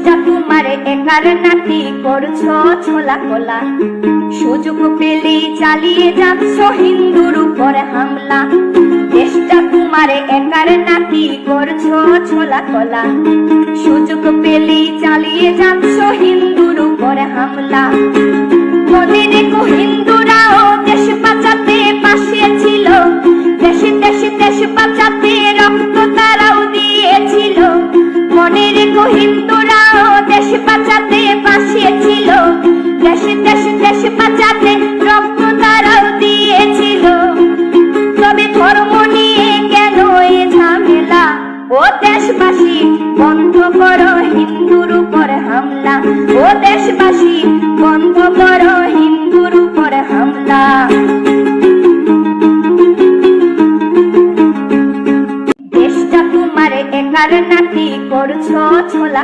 দেশটা তোমার একার নাকি করছো ছোলা কোলা, সুযোগ পেলেই চালিয়ে যাচ্ছ হিন্দুর উপর হামলা। দেশটা তোমার একার নাকি করছো ছোলা কোলা, সুযোগ পেলেই চালিয়ে যাচ্ছ হিন্দুর উপর হামলা। মনে রেখো হিন্দুরাও দেশ বাঁচাতে পাশে ছিল, দেশে দেশে দেশ বাঁচাতে রক্ত তারাও দিয়েছিল। মনে রেখো হিন্দুরাও দেশ বাঁচাতে পাশে ছিল, দেশে দেশে দেশ বাঁচাতে রক্ত তারাও দিয়েছিল। তবে ধর্ম নিয়ে কেন এ ঝামেলা? ও দেশবাসী বন্ধ করো হিন্দুর উপর হামলা, ও দেশবাসী বন্ধ করো হিন্দুর উপর হামলা। দেশটা তোমার একার নাকি করছো ছোলা।